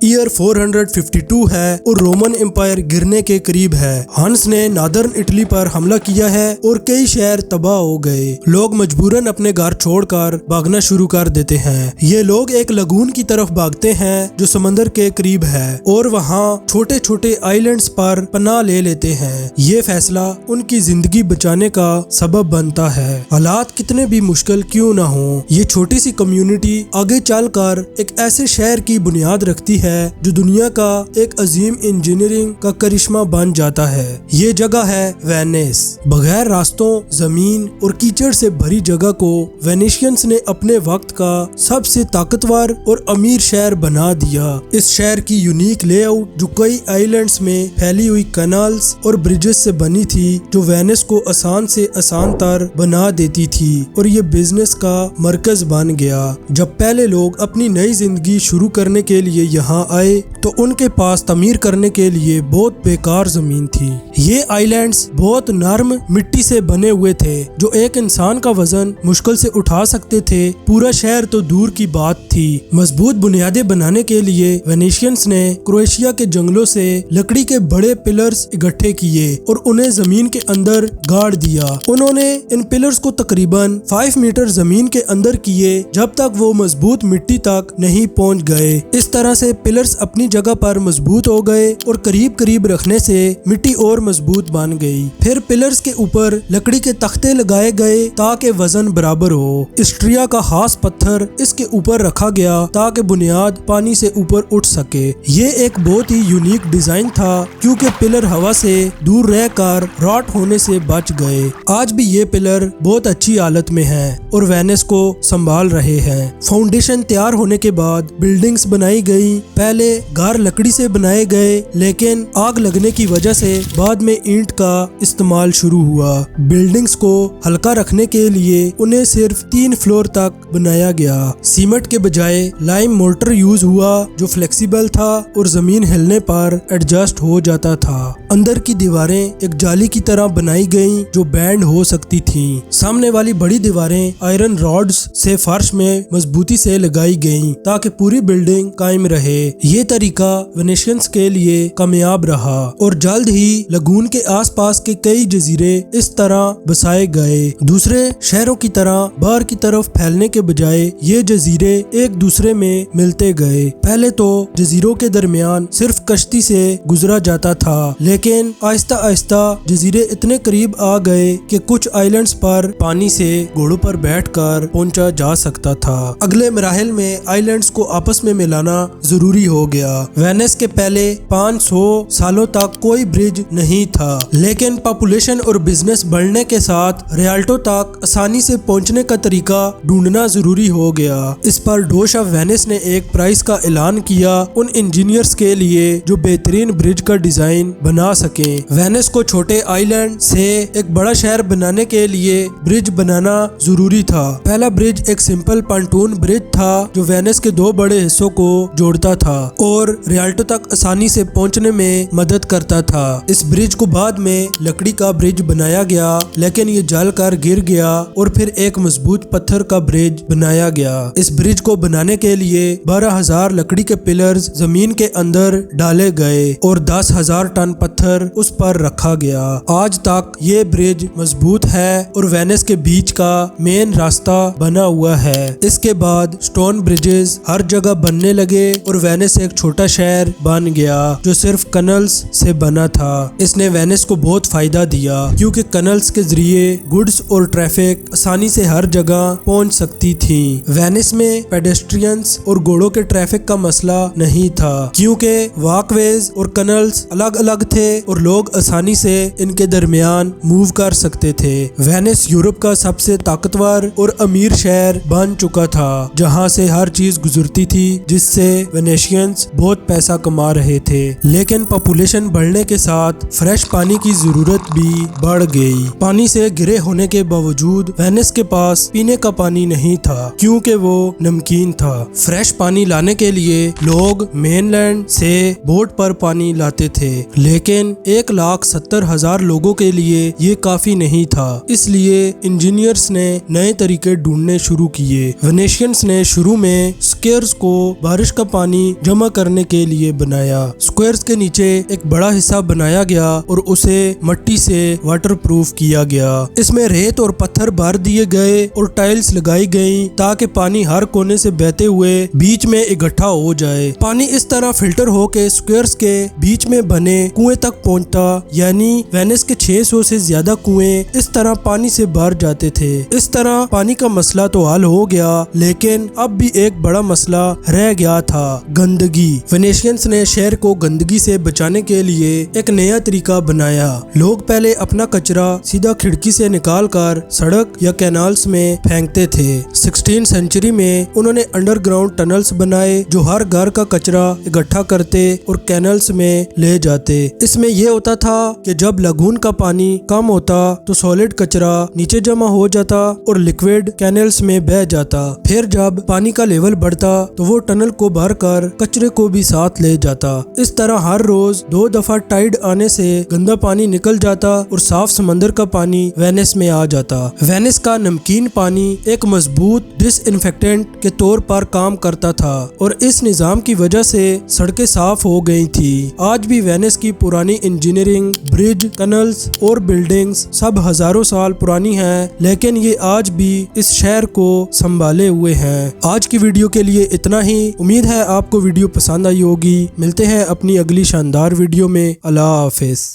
Year 452 है और Roman empire गिरने के करीब है। हंस ने नादर्न इटली पर हमला किया है और कई शहर तबाह हो गए। लोग मजबूरन अपने घर छोड़कर भागना शुरू कर देते हैं। ये लोग एक लगून की तरफ भागते हैं जो समंदर के करीब है और वहाँ छोटे छोटे आइलैंड्स पर पनाह ले लेते हैं। ये फैसला उनकी जिंदगी बचाने का सबब बनता है। हालात कितने भी मुश्किल क्यों ना हो, ये छोटी सी कम्युनिटी आगे चलकर एक ऐसे शहर की बुनियाद रखती है जो दुनिया का एक अजीम इंजीनियरिंग का करिश्मा बन जाता है। ये जगह है वेनिस। बगैर रास्तों, जमीन और कीचड़ से भरी जगह को वेनेशियंस ने अपने वक्त का सबसे ताकतवर और अमीर शहर बना दिया। इस शहर की यूनिक लेआउट जो कई आइलैंड्स में फैली हुई कैनाल्स और ब्रिजेस से बनी थी, जो वेनिस को आसान से आसान तर बना देती थी और ये बिजनेस का मरकज बन गया। जब पहले लोग अपनी नई जिंदगी शुरू करने के लिए यहाँ आए तो उनके पास तमीर करने के लिए बहुत बेकार जमीन थी। ये आइलैंड्स बहुत नरम मिट्टी से बने हुए थे जो एक इंसान का वजन मुश्किल से उठा सकते थे। पूरा शहर तो दूर की बात थी। मजबूत बुनियादें बनाने के लिए वेनेशियंस ने क्रोएशिया के जंगलों से लकड़ी के बड़े पिलर्स इकट्ठे किए और उन्हें जमीन के अंदर गाड़ दिया। उन्होंने इन पिलर्स को तकरीबन 5 मीटर जमीन के अंदर किए जब तक वो मजबूत मिट्टी तक नहीं पहुंच गए। इस तरह से पिलर्स अपनी जगह पर मजबूत हो गए और करीब करीब रखने से मिट्टी और मजबूत बन गई। फिर पिलर्स के ऊपर लकड़ी के तख्ते लगाए गए ताकि वजन बराबर हो। स्ट्रिया का खास पत्थर इसके ऊपर रखा गया ताकि बुनियाद पानी से ऊपर उठ सके। ये एक बहुत ही यूनिक डिजाइन था क्योंकि पिलर हवा से दूर रहकर रॉट होने से बच गए। आज भी ये पिलर बहुत अच्छी हालत में हैं और वेनिस को संभाल रहे हैं। फाउंडेशन तैयार होने के बाद बिल्डिंग्स बनाई गई। पहले घर लकड़ी से बनाए गए लेकिन आग लगने की वजह से बाद में ईंट का इस्तेमाल शुरू हुआ। बिल्डिंग्स को हल्का रखने के लिए उन्हें सिर्फ 3 फ्लोर तक बनाया गया। सीमेंट के बजाय लाइम मोर्टर यूज हुआ जो फ्लेक्सिबल था और जमीन हिलने पर एडजस्ट हो जाता था। अंदर की दीवारें एक जाली की तरह बनाई गईं जो बैंड हो सकती थीं। सामने वाली बड़ी दीवारें आयरन रॉड्स से फर्श में मजबूती से लगाई गईं ताकि पूरी बिल्डिंग कायम रहे। ये तरीका वेनेशियंस के लिए कामयाब रहा और जल्द ही लगून के आसपास के कई जजीरे इस तरह बसाए गए। दूसरे शहरों की तरह बाहर की तरफ फैलने के बजाय ये जजीरे एक दूसरे में मिलते गए। पहले तो जजीरों के दरमियान सिर्फ कश्ती से गुजरा जाता था लेकिन आहिस्ता आहिस्ता जजीरे इतने करीब आ गए कि कुछ आइलैंड्स पर पानी से घोड़ों पर बैठकर पहुंचा जा सकता था। अगले मराहिल में आइलैंड्स को आपस में मिलाना जरूरी हो गया। वेनिस के पहले 500 सालों तक कोई ब्रिज नहीं था लेकिन पॉपुलेशन और बिजनेस बढ़ने के साथ रियाल्टो तक आसानी से पहुंचने का तरीका ढूंढना जरूरी हो गया। इस पर डोश ऑफ वेनिस ने एक प्राइस का ऐलान किया उन इंजीनियर्स के लिए जो बेहतरीन ब्रिज का डिजाइन बना सके। वेनिस को छोटे आइलैंड से एक बड़ा शहर बनाने के लिए ब्रिज बनाना जरूरी था। पहला ब्रिज एक सिंपल पंटून ब्रिज था जो वेनिस के 2 बड़े हिस्सों को जोड़ता था और रियाल्टो तक आसानी से पहुंचने में मदद करता था। इस ब्रिज को बाद में लकड़ी का ब्रिज बनाया गया लेकिन ये जल कर गिर गया और फिर एक मजबूत पत्थर का ब्रिज बनाया गया। इस ब्रिज को बनाने के लिए 12,000 लकड़ी के पिलर्स जमीन के अंदर डाले गए और 10,000 टन पत्थर उस पर रखा गया। आज तक ये ब्रिज मजबूत है और वेनिस के बीच का मेन रास्ता बना हुआ है। इसके बाद स्टोन ब्रिजेस हर जगह बनने लगे और वेनिस एक छोटा शहर बन गया जो सिर्फ कनल्स से बना था। इसने वेनिस को बहुत फायदा दिया क्योंकि कनल्स के जरिए गुड्स और ट्रैफिक आसानी से हर जगह पहुंच सकती थी। वेनिस में पेडेस्ट्रियंस और घोड़ों के ट्रैफिक का मसला नहीं था क्योंकि वॉकवेज और कनल्स अलग अलग थे और लोग आसानी से इनके दरमियान मूव कर सकते थे। वेनिस यूरोप का सबसे ताकतवर और अमीर शहर बन चुका था जहां से हर चीज गुजरती थी जिससे वेनेशियंस बहुत पैसा कमा रहे थे। लेकिन पॉपुलेशन बढ़ने के साथ फ्रेश पानी की जरूरत भी बढ़ गई। पानी से घिरे होने के बावजूद वेनिस के पास पीने का पानी नहीं था क्योंकि वो नमकीन था। फ्रेश पानी लाने के लिए लोग मेनलैंड से बोट पर पानी लाते थे लेकिन 1,70,000 लोगों के लिए ये काफी नहीं था। इसलिए इंजीनियर्स ने नए तरीके ढूंढने शुरू किए। वेनेशियंस ने शुरू में स्केयर्स को बारिश का पानी जमा करने करने के लिए बनाया। स्क्वायर्स के नीचे एक बड़ा हिस्सा बनाया गया और उसे मट्टी से वाटरप्रूफ किया गया। इसमें रेत और पत्थर भर दिए गए और टाइल्स लगाई गई ताकि पानी हर कोने से बहते हुए बीच में इकट्ठा हो जाए। पानी इस तरह फिल्टर होके स्क्वायर्स के बीच में बने कुएं तक पहुंचता, यानी वेनिस के 600 से ज्यादा कुएं इस तरह पानी से भर जाते थे। इस तरह पानी का मसला तो हल हो गया, लेकिन अब भी एक बड़ा मसला रह गया था, गंदगी। वेनेशियंस ने शहर को गंदगी से बचाने के लिए एक नया तरीका बनाया। लोग पहले अपना कचरा सीधा खिड़की से निकालकर सड़क या कैनाल्स में फेंकते थे। 16वीं सेंचुरी में उन्होंने अंडरग्राउंड टनल्स बनाए जो हर घर का कचरा इकट्ठा करते और कैनल्स में ले जाते। इसमें यह होता था कि जब लगून का पानी कम होता तो सॉलिड कचरा नीचे जमा हो जाता और लिक्विड कैनल्स में बह जाता। फिर जब पानी का लेवल बढ़ता तो वो टनल को भर कर कचरे को भी साथ ले जाता। इस तरह हर रोज 2 दफा टाइड आने से गंदा पानी निकल जाता और साफ समंदर का पानी वेनिस में आ जाता। वेनिस का नमकीन पानी एक मजबूत डिसइंफेक्टेंट के तौर पर काम करता था और इस निजाम की वजह से सड़कें साफ हो गई थी। आज भी वेनिस की पुरानी इंजीनियरिंग, ब्रिज, टनल्स और बिल्डिंग्स सब हजारों साल पुरानी हैं, लेकिन ये आज भी इस शहर को संभाले हुए हैं। आज की वीडियो के लिए इतना ही। उम्मीद है आपको वीडियो पसंद आई होगी। मिलते हैं अपनी अगली शानदार वीडियो में। अल्लाह हाफिज।